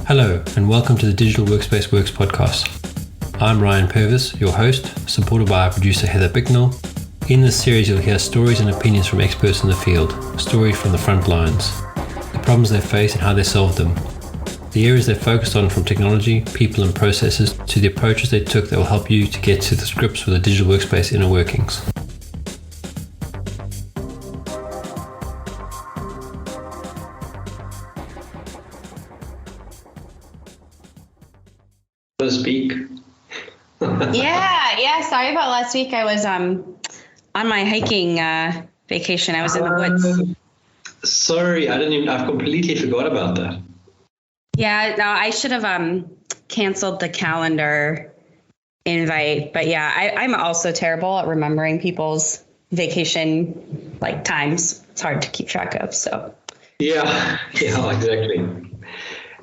Hello, and welcome to the Digital Workspace Works podcast. I'm Ryan Purvis, your host, supported by our producer Heather Bicknell. In this series, you'll hear stories and opinions from experts in the field, stories from the front lines, the problems they face and how they solved them, the areas they focused on from technology, people and processes, to the approaches they took that will help you to get to the grips with the digital workspace inner workings. Speak. Yeah. Sorry about last week. I was on my hiking vacation. I was in the woods. Sorry, I've completely forgot about that. Yeah, no, I should have canceled the calendar invite. But yeah, I'm also terrible at remembering people's vacation times. It's hard to keep track of. So. Yeah, exactly.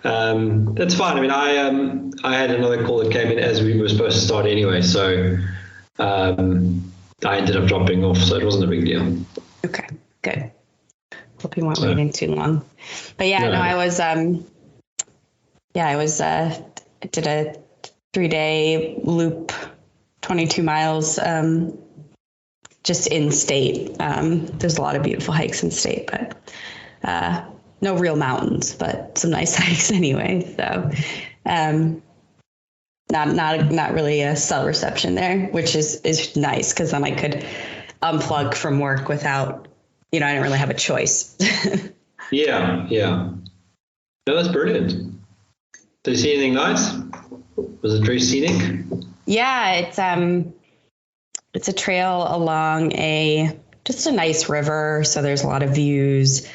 That's fine. I mean, I had another call that came in as we were supposed to start anyway, so I ended up dropping off, so it wasn't a big deal. Okay, good. Hope you weren't waiting too long. But yeah, no, I did a 3-day loop, 22 miles, just in state. There's a lot of beautiful hikes in state, but no real mountains, but some nice hikes anyway. So, not really a cell reception there, which is nice because then I could unplug from work without, I didn't really have a choice. Yeah. No, that's brilliant. Did you see anything nice? Was it very scenic? Yeah, it's a trail along just a nice river. So there's a lot of views.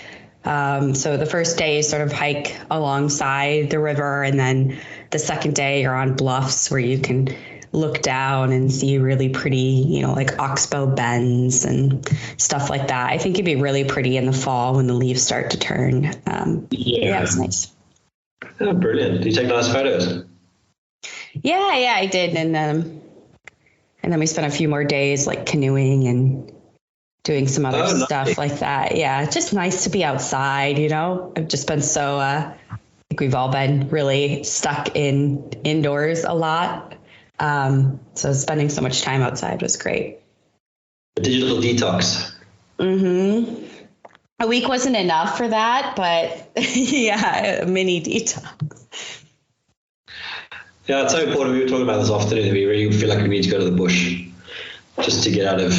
So the first day you sort of hike alongside the river, and then the second day you're on bluffs where you can look down and see really pretty, like oxbow bends and stuff like that. I think it'd be really pretty in the fall when the leaves start to turn. Yeah, it's nice. Oh, brilliant. Did you take nice photos? Yeah, I did. And then we spent a few more days canoeing and doing some other stuff like that. Yeah, it's just nice to be outside, I've just been so, I think we've all been really stuck indoors a lot. So spending so much time outside was great. A digital detox. Mm-hmm. A week wasn't enough for that, but yeah, a mini detox. Yeah, it's so important. We were talking about this afternoon that we really feel like we need to go to the bush just to get out of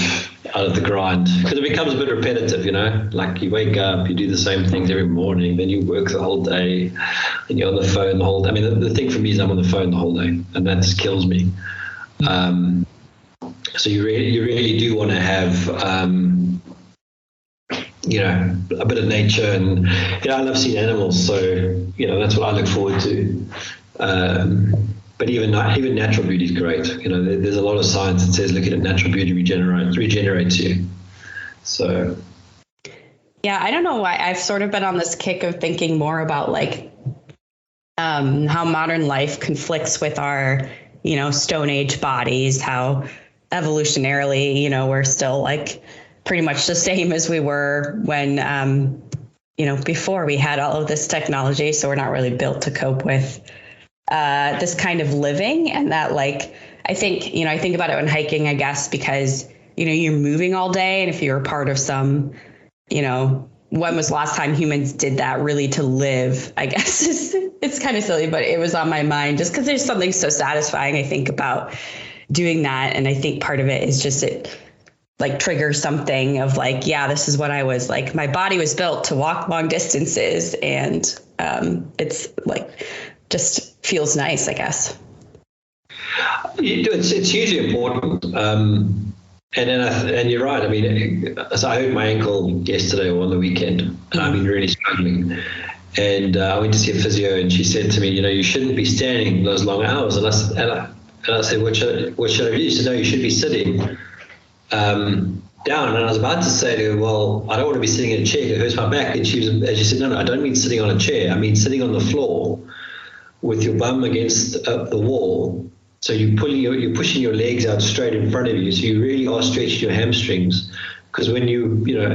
the grind, because it becomes a bit repetitive, like you wake up, you do the same things every morning, then you work the whole day and you're on the phone the whole day. I mean, the thing for me is I'm on the phone the whole day, and that just kills me. So you really do want to have a bit of nature, and I love seeing animals, so that's what I look forward to. But even natural beauty is great. There's a lot of science that says looking at natural beauty regenerates you. So. Yeah, I don't know why I've sort of been on this kick of thinking more about how modern life conflicts with our, Stone Age bodies, how evolutionarily, we're still pretty much the same as we were when, before we had all of this technology. So we're not really built to cope with this kind of living. And that I think about it when hiking, I guess, because, you're moving all day. And if you're a part of some, when was the last time humans did that really to live, I guess it's kind of silly, but it was on my mind just because there's something so satisfying, I think, about doing that. And I think part of it is just it triggers something of this is what I was my body was built to walk long distances. And it's just feels nice, I guess. It's hugely important. And you're right. I mean, so I hurt my ankle yesterday or on the weekend, and I've been really struggling. And I went to see a physio, and she said to me, you shouldn't be standing those long hours. And I said, what should I do? She said, no, you should be sitting down. And I was about to say to her, well, I don't want to be sitting in a chair. It hurts my back. And she said, no, I don't mean sitting on a chair. I mean sitting on the floor with your bum against the wall. So you're pushing your legs out straight in front of you. So you really are stretching your hamstrings. Because when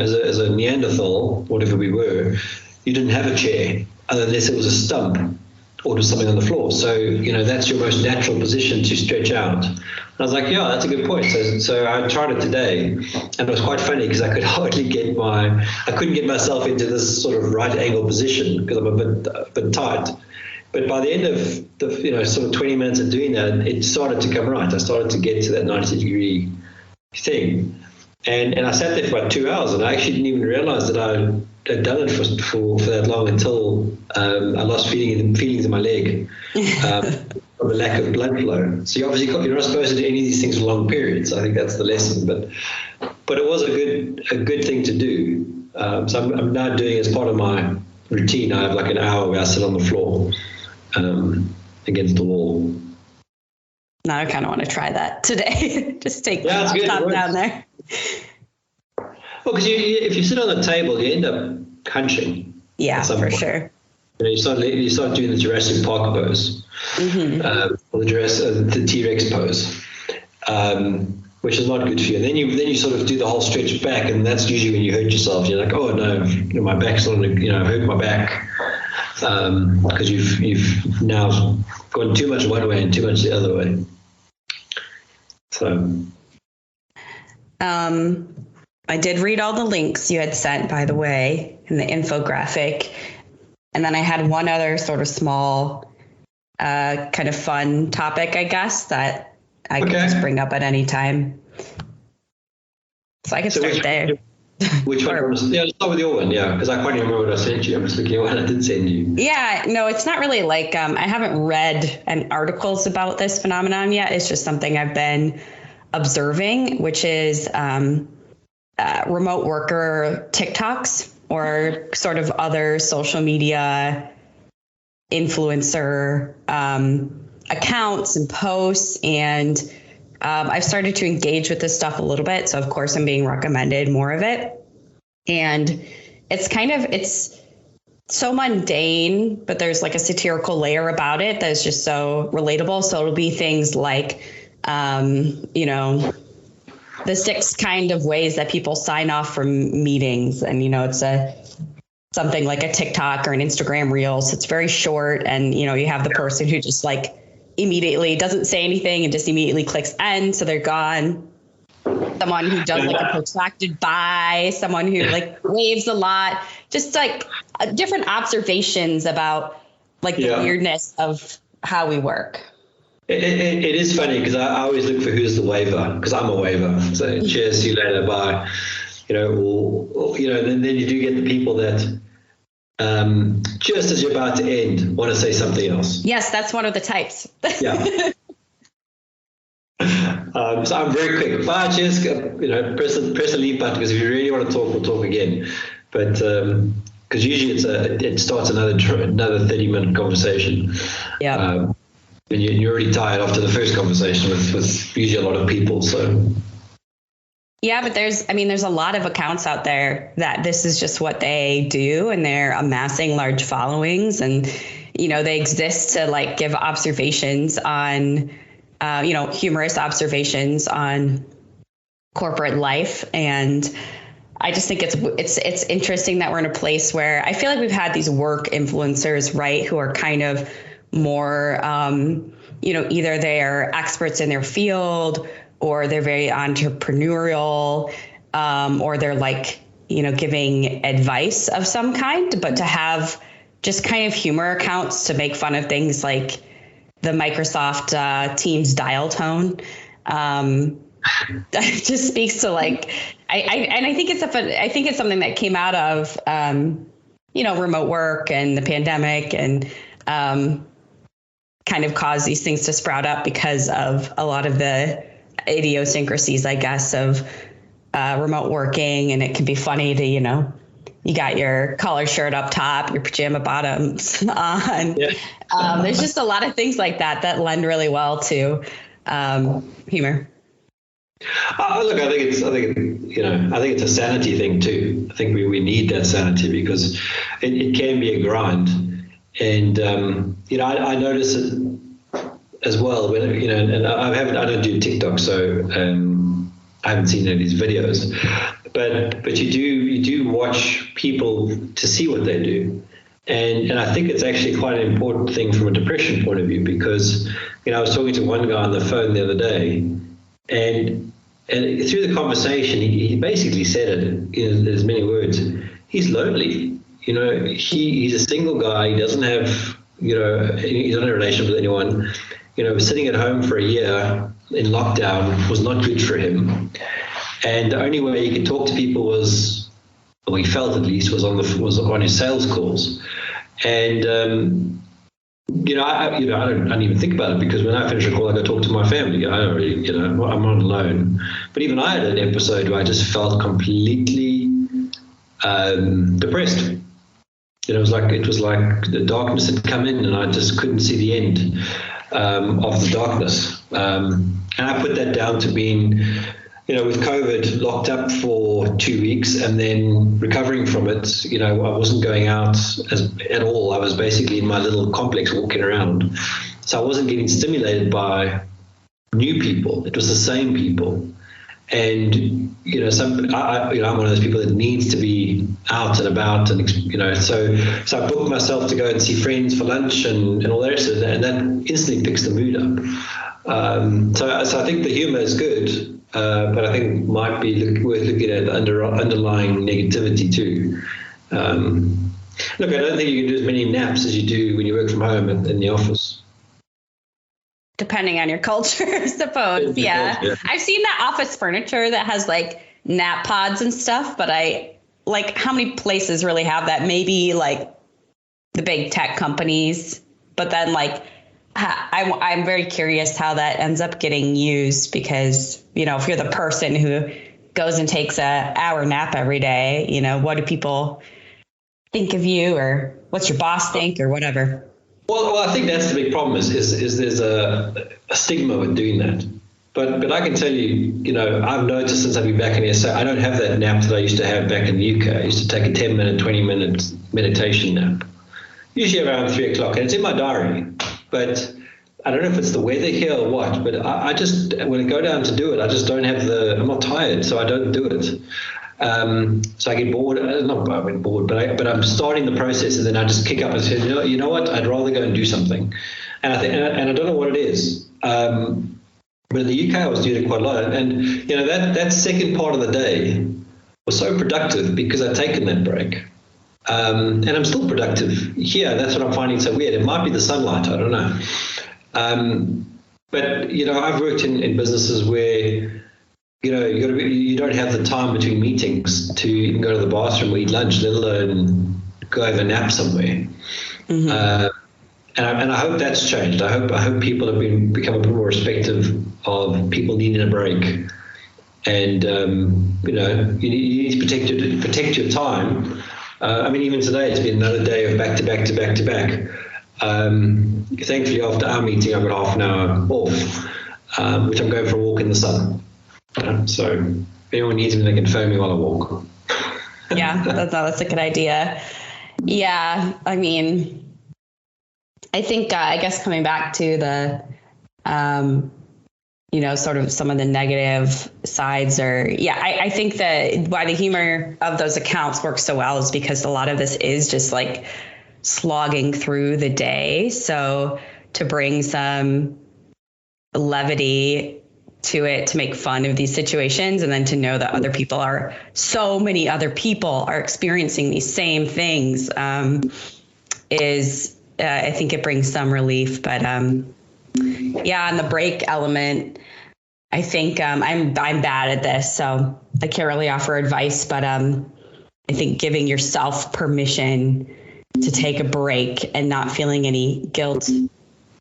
as a Neanderthal, whatever we were, you didn't have a chair unless it was a stump. or do something on the floor. So, that's your most natural position to stretch out. And I was like, yeah, that's a good point. So I tried it today, and it was quite funny because I could hardly I couldn't get myself into this sort of right angle position because I'm a bit tight. But by the end of the, sort of 20 minutes of doing that, it started to come right. I started to get to that 90-degree thing. And I sat there for about 2 hours, and I actually didn't even realize that I had done it for that long until I lost feelings in my leg from a lack of blood flow. So you're not supposed to do any of these things for long periods. I think that's the lesson. But it was a good thing to do. So I'm now doing as part of my routine. I have like an hour where I sit on the floor against the wall. Now I kind of want to try that today. Just take the laptop down there. Well, because if you sit on the table, you end up hunching. Yeah, for sure. You start doing the Jurassic Park pose, or the T-Rex pose, which is not good for you. And then you sort of do the whole stretch back, and that's usually when you hurt yourself. You're like, oh no, my back's not, I hurt my back, because you've now gone too much one way and too much the other way. So. I did read all the links you had sent, by the way, in the infographic. And then I had one other sort of small, kind of fun topic, I guess, that I could just bring up at any time. So I can start there. Which one? Let's start with your one, because I can't even remember what I sent you. I'm just looking at what I did send you. Yeah, no, it's not really like, I haven't read any articles about this phenomenon yet. It's just something I've been observing, which is remote worker TikToks or sort of other social media influencer accounts and posts. And I've started to engage with this stuff a little bit. So of course I'm being recommended more of it. And it's so mundane, but there's like a satirical layer about it that's just so relatable. So it'll be things like, the 6 kind of ways that people sign off from meetings. And, it's something like a TikTok or an Instagram reel. So it's very short. And, you have the person who just like immediately doesn't say anything and just immediately clicks end. So they're gone. Someone who does like a protracted bye, someone who like waves a lot, just like different observations about like the weirdness of how we work. It is funny because I always look for who's the waver, because I'm a waver. So cheers, see you later, bye. And then you do get the people that just as you're about to end want to say something else. Yes, that's one of the types. Yeah. So I'm very quick. Bye, cheers. Press the leave button, because if you really want to talk, we'll talk again. But because usually it starts another 30-minute conversation. Yeah. And you're already tired after the first conversation with usually a lot of people. So. Yeah, but there's a lot of accounts out there that this is just what they do, and they're amassing large followings, and, they exist to like give observations on, humorous observations on corporate life. And I just think it's interesting that we're in a place where I feel like we've had these work influencers, right, who are kind of more, either they're experts in their field or they're very entrepreneurial, or they're like, giving advice of some kind. But to have just kind of humor accounts to make fun of things like the Microsoft Teams dial tone, it just speaks to like, I think it's something that came out of, remote work and the pandemic, and kind of caused these things to sprout up because of a lot of the idiosyncrasies, I guess, of remote working. And it can be funny to, you got your collar shirt up top, your pajama bottoms on. Yeah. There's just a lot of things like that lend really well to humor. Look, I think it's a sanity thing too. I think we need that sanity, because it can be a grind. And, I notice it as well when, and I don't do TikTok, so I haven't seen any of these videos, but you do watch people to see what they do. And I think it's actually quite an important thing from a depression point of view, because, I was talking to one guy on the phone the other day, and through the conversation, he basically said it in as many words. He's lonely. He's a single guy. He doesn't have, he's not in a relationship with anyone. Sitting at home for a year in lockdown was not good for him. And the only way he could talk to people was, or he felt at least, was on his sales calls. And I don't even think about it, because when I finish a call, I go talk to my family. I don't really, I'm not alone. But even I had an episode where I just felt completely depressed. It was like the darkness had come in, and I just couldn't see the end of the darkness. And I put that down to being, with COVID, locked up for 2 weeks and then recovering from it. I wasn't going out at all. I was basically in my little complex walking around. So I wasn't getting stimulated by new people. It was the same people. And, I'm one of those people that needs to be out and about. And, so I booked myself to go and see friends for lunch and all the rest of that. And that instantly picks the mood up. So I think the humor is good. But I think it might be worth looking at the underlying negativity too. Look, I don't think you can do as many naps as you do when you work from home in the office. Depending on your culture, I suppose. Yeah. I've seen that office furniture that has like nap pods and stuff, but how many places really have that? Maybe like the big tech companies, but then I'm very curious how that ends up getting used, because, if you're the person who goes and takes an hour nap every day, what do people think of you, or what's your boss think, or whatever? Well, I think that's the big problem is there's a stigma with doing that. But I can tell you, I've noticed since I've been back in SA, I don't have that nap that I used to have back in the UK. I used to take a 10-minute, 20-minute meditation nap, usually around 3 o'clock, and it's in my diary. But I don't know if it's the weather here or what, but I just, when I go down to do it, I just don't have I'm not tired, so I don't do it. So I get bored, but I'm starting the process, and then I just kick up and say, you know what, I'd rather go and do something. And I don't know what it is. But in the UK, I was doing it quite a lot. And, that second part of the day was so productive because I'd taken that break. And I'm still productive here. That's what I'm finding so weird. It might be the sunlight. I don't know. But, I've worked in businesses where, you don't have the time between meetings to even go to the bathroom or eat lunch, let alone go have a nap somewhere. Mm-hmm. And I hope that's changed. I hope people have become a bit more respectful of people needing a break. And, you need to protect your time. Even today, it's been another day of back to back to back to back. Thankfully, after our meeting, I've got half an hour off, which I'm going for a walk in the sun. So if anyone needs me, they can phone me while I walk. Yeah, that's a good idea. Yeah, I think, I guess coming back to the, sort of some of the negative sides I think that why the humor of those accounts works so well is because a lot of this is just like slogging through the day. So to bring some levity to it, to make fun of these situations, and then to know that so many other people are experiencing these same things, is, I think it brings some relief. But on the break element, I think I'm bad at this, so I can't really offer advice. But I think giving yourself permission to take a break and not feeling any guilt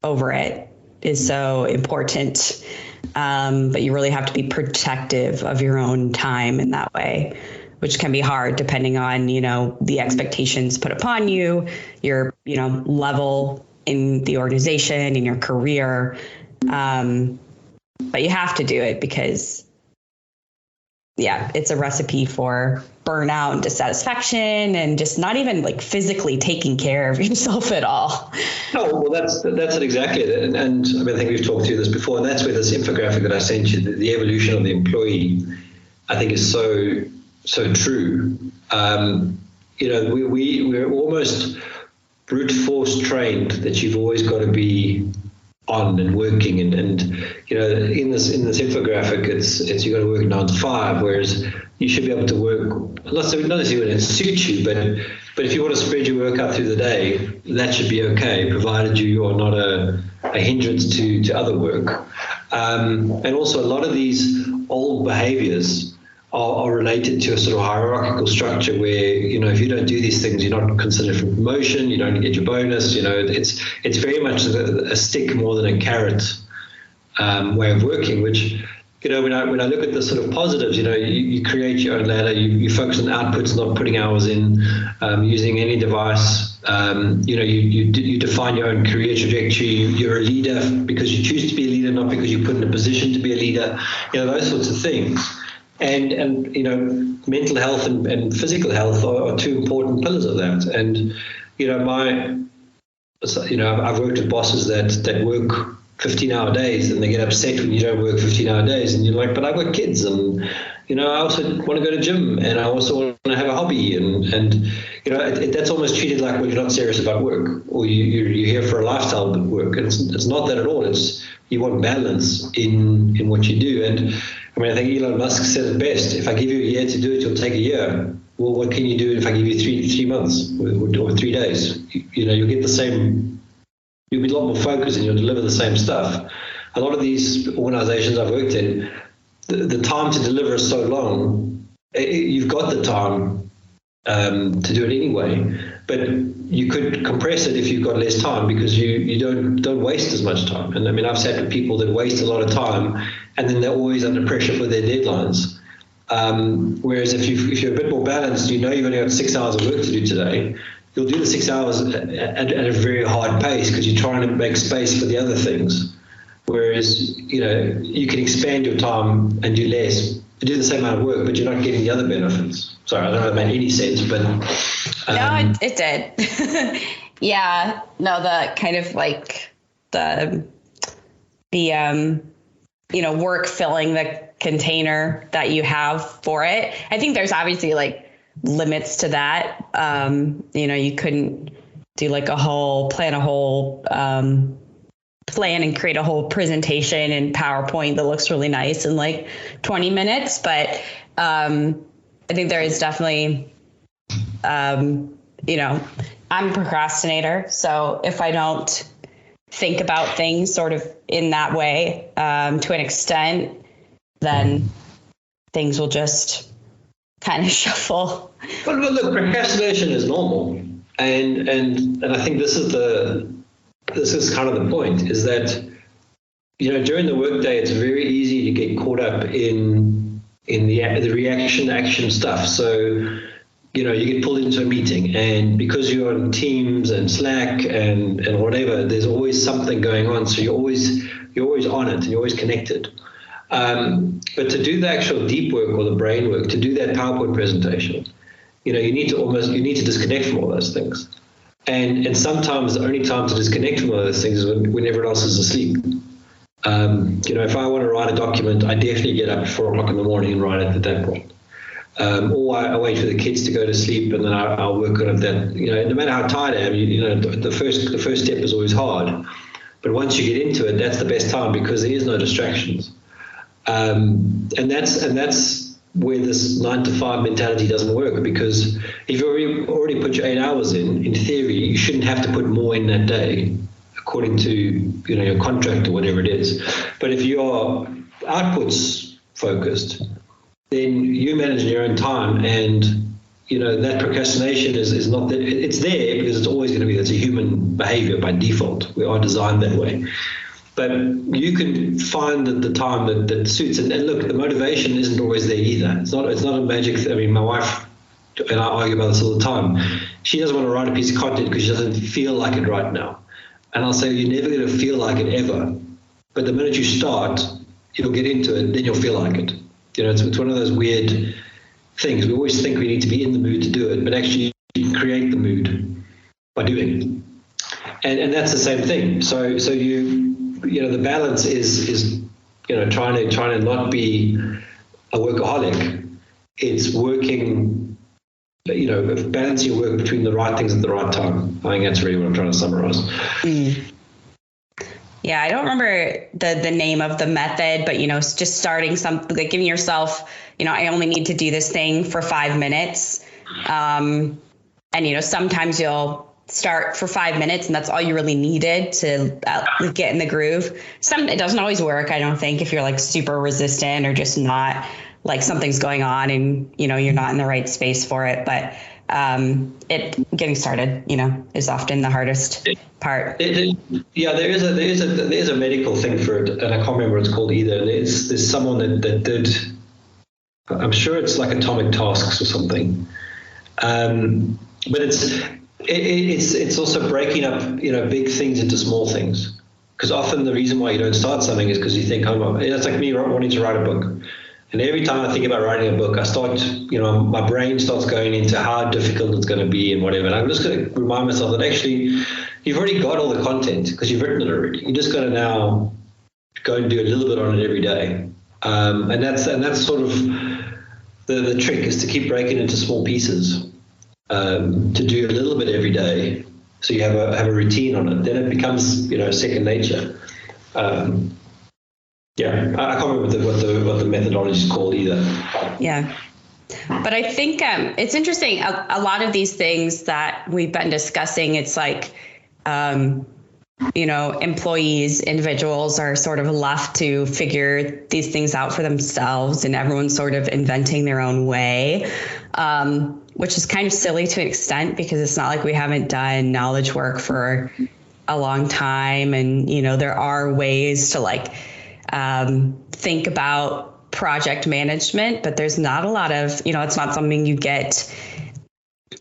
over it is so important. But you really have to be protective of your own time in that way, which can be hard depending on, the expectations put upon you, your, level in the organization, in your career. But you have to do it because, it's a recipe for burnout and dissatisfaction and just not even like physically taking care of yourself at all. Oh, well, that's it exactly. And I think we've talked through this before, and that's where this infographic that I sent you, the evolution of the employee, I think is so true. We're almost brute force trained that you've always got to be on and working, and you know, in this infographic, it's you got to work 9 to 5, whereas you should be able to work not necessarily when it suits you, but if you want to spread your work out through the day, that should be okay, provided you are not a hindrance to other work. And also, a lot of these old behaviors are related to a sort of hierarchical structure where, you know, if you don't do these things, you're not considered for promotion, you don't get your bonus. You know, it's very much a stick more than a carrot way of working, which, you know, when I look at the sort of positives, you know, you create your own ladder, you focus on outputs, not putting hours in, using any device. You know, you define your own career trajectory. You're a leader because you choose to be a leader, not because you're put in a position to be a leader. You know, those sorts of things. And you know, mental health and physical health are two important pillars of that. And you know, I've worked with bosses that work 15-hour days, and they get upset when you don't work 15-hour days, and you're like, but I've got kids, and you know, I also want to go to gym, and I also want to have a hobby, and you know, that's almost treated like, well, you're not serious about work, or you're here for a lifestyle work, and it's not that at all. It's you want balance in what you do. And I mean, I think Elon Musk said it best: if I give you a year to do it, you'll take a year. Well, what can you do if I give you three months or 3 days? You know, you'll get the same. You'll be a lot more focused, and you'll deliver the same stuff. A lot of these organizations I've worked in, the time to deliver is so long. You've got the time to do it anyway, but you could compress it if you've got less time, because you don't waste as much time. And I mean, I've sat with people that waste a lot of time, and then they're always under pressure for their deadlines. Whereas if you're a bit more balanced, you know you've only got 6 hours of work to do today, you'll do the 6 hours at a very hard pace because you're trying to make space for the other things. Whereas, you know, you can expand your time and do less, do the same amount of work, but you're not getting the other benefits. Sorry, I don't know if that made any sense, but... No, it did. Yeah, no, the kind of like the you know, work filling the container that you have for it. I think there's obviously like limits to that. You know, you couldn't do like plan and create a whole presentation in PowerPoint that looks really nice in like 20 minutes. But I think there is definitely, you know, I'm a procrastinator. So if I don't think about things sort of in that way, to an extent, then things will just kind of shuffle. But look, procrastination is normal. And I think this is kind of the point, is that, you know, during the workday, it's very easy to get caught up in the reaction action stuff. So, you know, you get pulled into a meeting, and because you're on Teams and Slack and whatever, there's always something going on. So you're always on it, and you're always connected. But to do the actual deep work or the brain work, to do that PowerPoint presentation, you know, you need to disconnect from all those things. And sometimes the only time to disconnect from all those things is when everyone else is asleep. You know, if I want to write a document, I definitely get up at 4 o'clock in the morning and write it at that point. Or I wait for the kids to go to sleep, and then I'll work on it then. You know, no matter how tired I am, you know, the first step is always hard. But once you get into it, that's the best time, because there is no distractions. And that's where this 9 to 5 mentality doesn't work, because if you already put your 8 hours in theory, you shouldn't have to put more in that day, according to, you know, your contract or whatever it is. But if you are outputs focused, then you manage your own time, and you know that procrastination is not that it's there, because it's always going to be. That's a human behavior by default. We are designed that way. But you can find the time that suits. And look, the motivation isn't always there either. It's not a magic thing. I mean, my wife and I argue about this all the time. She doesn't want to write a piece of content because she doesn't feel like it right now. And I'll say, you're never going to feel like it ever. But the minute you start, you'll get into it, then you'll feel like it. You know, it's one of those weird things. We always think we need to be in the mood to do it, but actually you can create the mood by doing it. And that's the same thing. So you know, the balance is you know, trying to not be a workaholic. It's working balancing your work between the right things at the right time. I think that's really what I'm trying to summarize. Yeah, I don't remember the name of the method, but, just starting something, like giving yourself, I only need to do this thing for 5 minutes. And, sometimes you'll start for 5 minutes and that's all you really needed to get in the groove. It doesn't always work, I don't think, if you're like super resistant or just not, like something's going on and, you're not in the right space for it. But getting started, is often the hardest part. There's a medical thing for it, and I can't remember what it's called either. There's someone that did, I'm sure it's like atomic tasks or something. But it's also breaking up, big things into small things. Because often the reason why you don't start something is because you think, it's like me wanting to write a book. And every time I think about writing a book, I start, my brain starts going into how difficult it's going to be and whatever. And I'm just going to remind myself that actually you've already got all the content because you've written it already. You just got to now go and do a little bit on it every day. And that's sort of the trick, is to keep breaking into small pieces, to do a little bit every day. So you have a routine on it. Then it becomes, second nature. I can't remember what the methodology is called either. Yeah. But I think it's interesting. A lot of these things that we've been discussing, it's like, employees, individuals are sort of left to figure these things out for themselves, and everyone's sort of inventing their own way, which is kind of silly to an extent, because it's not like we haven't done knowledge work for a long time. And, there are ways to think about project management, but there's not a lot of, it's not something you get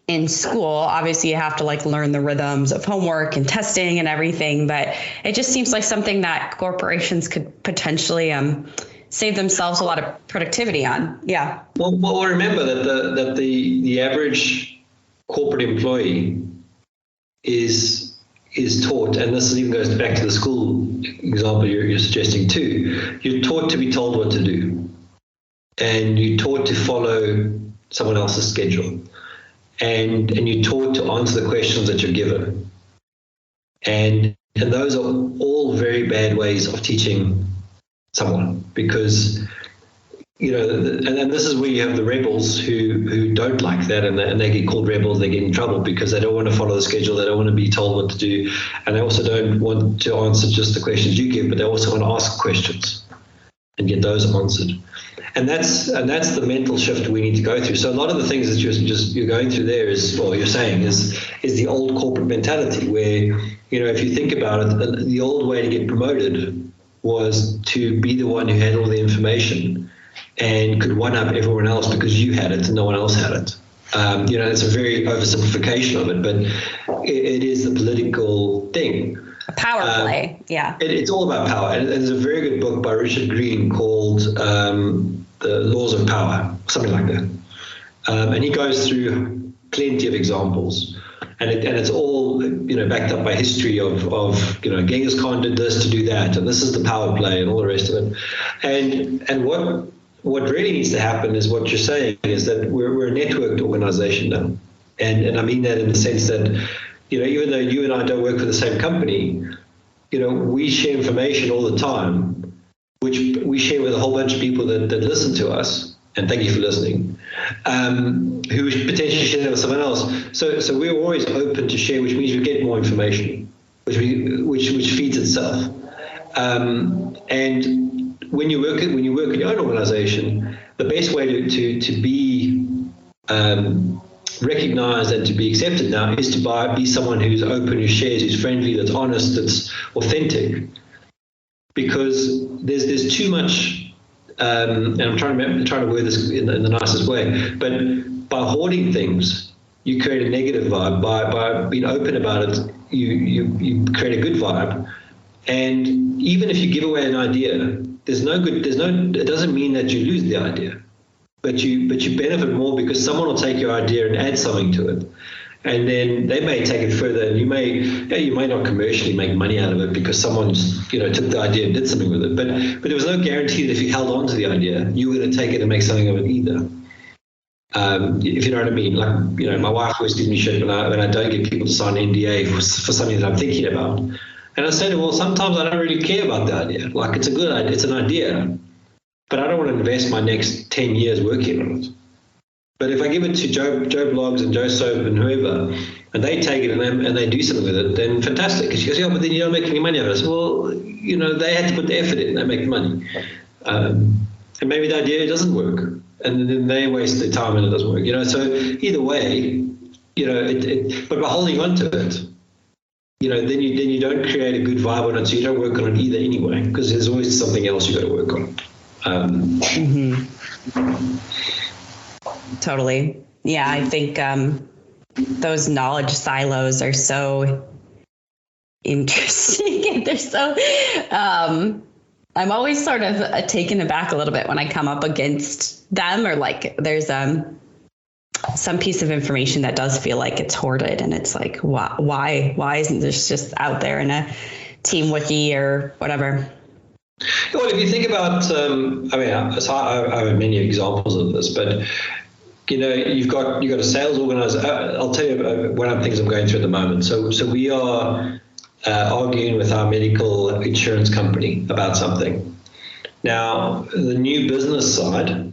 in school. Obviously you have to learn the rhythms of homework and testing and everything, but it just seems like something that corporations could potentially save themselves a lot of productivity on. Yeah. Well, remember that the average corporate employee is taught, and this even goes back to the school example you're suggesting too, you're taught to be told what to do, and you're taught to follow someone else's schedule, and you're taught to answer the questions that you're given, and those are all very bad ways of teaching someone, because and this is where you have the rebels who don't like that, and they get called rebels. They get in trouble because they don't want to follow the schedule. They don't want to be told what to do, and they also don't want to answer just the questions you give, but they also want to ask questions and get those answered. And that's the mental shift we need to go through. So a lot of the things that you're going through there you're saying is the old corporate mentality, where if you think about it, the old way to get promoted was to be the one who had all the information and could one-up everyone else because you had it and no one else had it. It's a very oversimplification of it, but it is the political thing. A power play, yeah. It's all about power. And there's a very good book by Richard Green called The Laws of Power, something like that. And he goes through plenty of examples. And it's all backed up by history of Genghis Khan did this to do that, and this is the power play and all the rest of it. And what really needs to happen is what you're saying, is that we're a networked organization now. And I mean that in the sense that, even though you and I don't work for the same company, we share information all the time, which we share with a whole bunch of people that listen to us. And thank you for listening, who potentially share that with someone else. So we're always open to share, which means we get more information, which feeds itself. And when you work in your own organization, the best way to be recognized and to be accepted now is to be someone who's open, who shares, who's friendly, that's honest, that's authentic. Because there's too much. And I'm trying to word this in the nicest way, but by hoarding things, you create a negative vibe. By being open about it, you create a good vibe. And even if you give away an idea, it doesn't mean that you lose the idea, but you benefit more because someone will take your idea and add something to it. And then they may take it further, and you may not commercially make money out of it because someone took the idea and did something with it. But there was no guarantee that if you held on to the idea, you were going to take it and make something of it either. If you know what I mean. Like, my wife always gives me shit when I don't get people to sign an NDA for something that I'm thinking about. And I say to her, well, sometimes I don't really care about the idea. Like, it's a good idea, it's an idea, but I don't want to invest my next 10 years working on it. But if I give it to Joe Blogs and Joe Soap and whoever, and they take it and they do something with it, then fantastic. And she goes, yeah, but then you don't make any money out of it. I said, well, they had to put the effort in, they make the money. And maybe the idea doesn't work. And then they waste their time and it doesn't work. So either way, but by holding on to it, then you don't create a good vibe on it, so you don't work on it either anyway, because there's always something else you got to work on. Totally. Yeah, I think those knowledge silos are so interesting. And they're so, I'm always sort of taken aback a little bit when I come up against them, or like there's some piece of information that does feel like it's hoarded, and it's like, why isn't this just out there in a team wiki or whatever? Well, if you think about, I have many examples of this, but you've got a sales organizer. I'll tell you one of the things I'm going through at the moment. So we are arguing with our medical insurance company about something. Now, the new business side,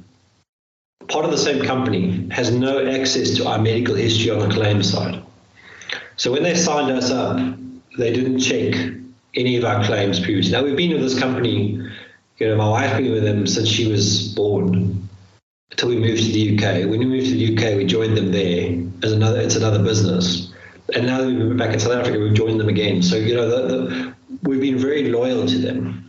part of the same company, has no access to our medical history on the claim side. So when they signed us up, they didn't check any of our claims previously. Now, we've been with this company, my wife's been with them since she was born, until we moved to the UK. When we moved to the UK, we joined them there it's another business. And now that we've been back in South Africa, we've joined them again. So, we've been very loyal to them.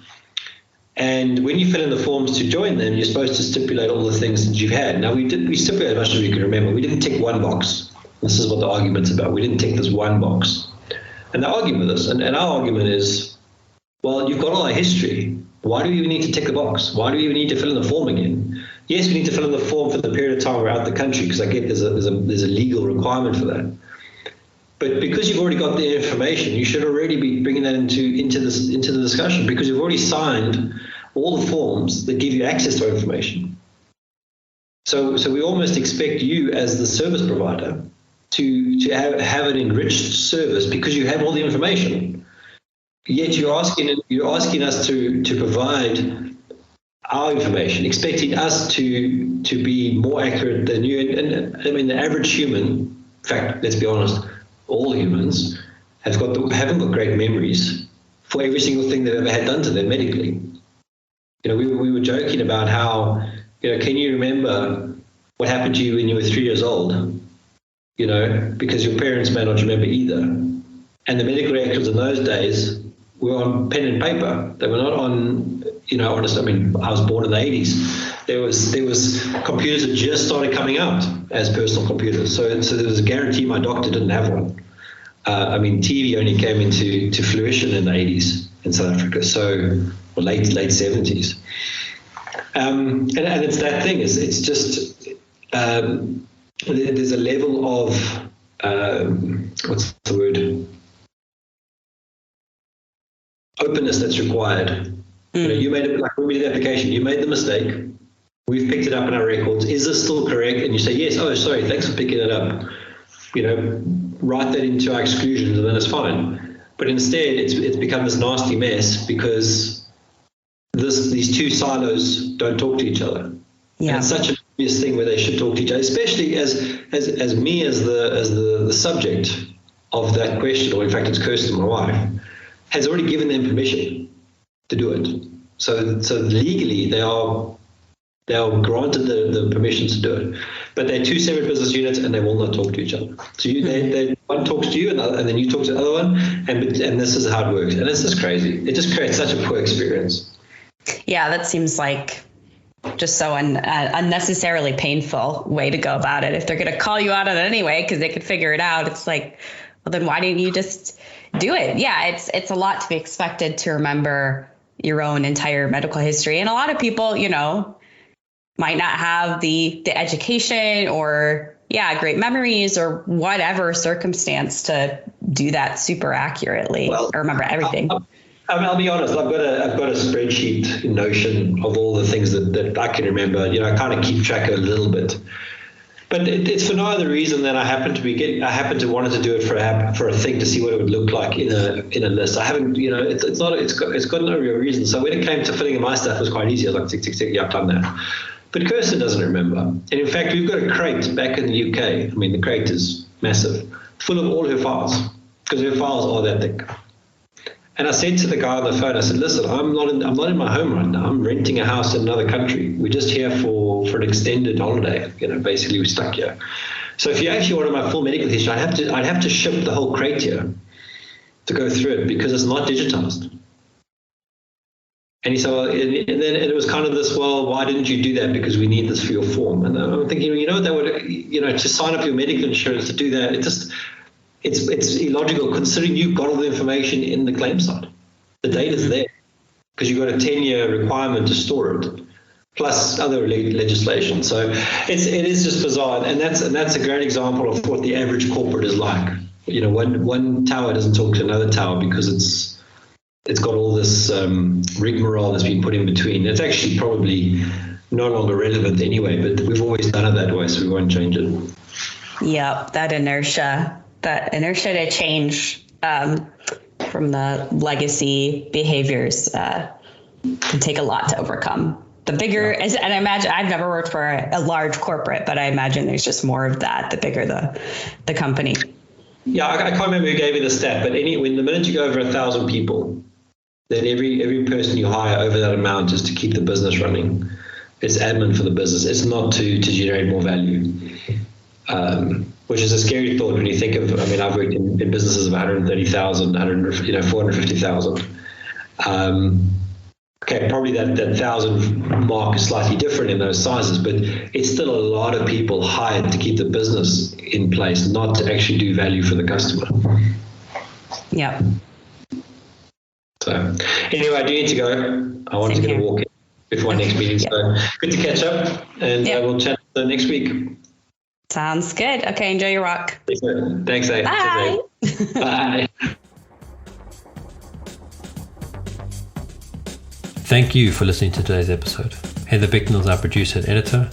And when you fill in the forms to join them, you're supposed to stipulate all the things that you've had. Now, we stipulated as much as we could remember. We didn't tick one box. This is what the argument's about. We didn't tick this one box. And they're arguing with us. And our argument is, well, you've got all our history. Why do we even need to tick the box? Why do we even need to fill in the form again? Yes, we need to fill in the form for the period of time we're out the country, because I get there's a legal requirement for that. But because you've already got the information, you should already be bringing that into the discussion, because you've already signed all the forms that give you access to information. So we almost expect you as the service provider to have an enriched service because you have all the information. Yet you're asking us to provide our information, expecting us to be more accurate than you. And I mean, the average human, in fact, let's be honest, all humans haven't got great memories for every single thing they've ever had done to them medically. We were joking about how, can you remember what happened to you when you were 3 years old? Because your parents may not remember either. And the medical records in those days were on pen and paper. They were not on, honestly, I was born in the 80s. There was computers that just started coming out as personal computers. So there was a guarantee my doctor didn't have one. TV only came into fruition in the 80s in South Africa, or late 70s. And it's that thing. It's just there's a level of what's the word? Openness that's required. You made it, like when we did the application, you made the mistake. We've picked it up in our records. Is this still correct? And you say, yes. Oh, sorry. Thanks for picking it up. Write that into our exclusions, and then it's fine. But instead, it's become this nasty mess because these two silos don't talk to each other. Yeah. And it's such an obvious thing where they should talk to each other, especially as me as the subject of that question, or in fact, it's Kirsten, my wife, has already given them permission to do it. So legally, they are granted the permission to do it. But they're two separate business units, and they will not talk to each other. So one talks to you, and then you talk to the other one, and this is how it works. And it's just crazy. It just creates such a poor experience. Yeah, that seems like just so unnecessarily painful way to go about it. If they're going to call you out on it anyway because they could figure it out, it's like, well, then why didn't you just do it? Yeah, it's a lot to be expected to remember your own entire medical history. And a lot of people, might not have the education or, great memories or whatever circumstance to do that super accurately or remember everything. I'll be honest. I've got a spreadsheet Notion of all the things that I can remember. I kind of keep track of a little bit, But it's for no other reason than I happen to wanted to do it for a thing to see what it would look like in a list. I haven't, it's got no real reason. So when it came to filling in my stuff, it was quite easy. I was like, tick, tick, tick, yeah, I've done that. But Kirsten doesn't remember. And in fact, we've got a crate back in the UK. I mean, the crate is massive, full of all her files, because her files are that thick. And I said to the guy on the phone, I said, listen, I'm not in my home right now. I'm renting a house in another country. We're just here for an extended holiday. Basically we're stuck here. So if you actually wanted my full medical history, I'd have to ship the whole crate here to go through it because it's not digitized. And he said, well, and then it was kind of this, well, why didn't you do that? Because we need this for your form. And I'm thinking, that would, to sign up your medical insurance to do that, it's illogical considering you've got all the information in the claim site. The data's there because you've got a 10-year requirement to store it, plus other legislation. So it is just bizarre, and that's a great example of what the average corporate is like. One tower doesn't talk to another tower because it's got all this rigmarole that's been put in between. It's actually probably no longer relevant anyway, but we've always done it that way, so we won't change it. Yep, that inertia to change from the legacy behaviors can take a lot to overcome. The bigger, and I imagine, I've never worked for a large corporate, but I imagine there's just more of that, the bigger the company. Yeah, I can't remember who gave me the stat, but when the minute you go over 1,000 people, then every person you hire over that amount is to keep the business running. It's admin for the business. It's not to generate more value. Which is a scary thought when you think of, I've worked in businesses of 130,000, 450,000. Okay, probably that 1,000 mark is slightly different in those sizes, but it's still a lot of people hired to keep the business in place, not to actually do value for the customer. Yeah. So anyway, I do need to go. I want to get a walk in before my next meeting. Yep. So good to catch up, and we'll chat next week. Sounds good. Okay, enjoy your walk. Thanks, Abe. Bye. Bye. Thank you for listening to today's episode. Heather Bicknell is our producer and editor.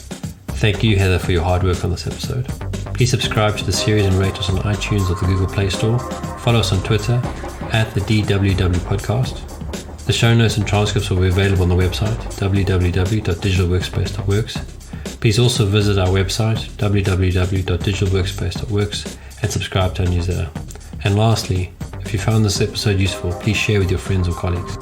Thank you, Heather, for your hard work on this episode. Please subscribe to the series and rate us on iTunes or the Google Play Store. Follow us on Twitter @the DWW Podcast. The show notes and transcripts will be available on the website www.digitalworkspace.works. Please also visit our website www.digitalworkspace.works and subscribe to our newsletter. And lastly, if you found this episode useful, please share with your friends or colleagues.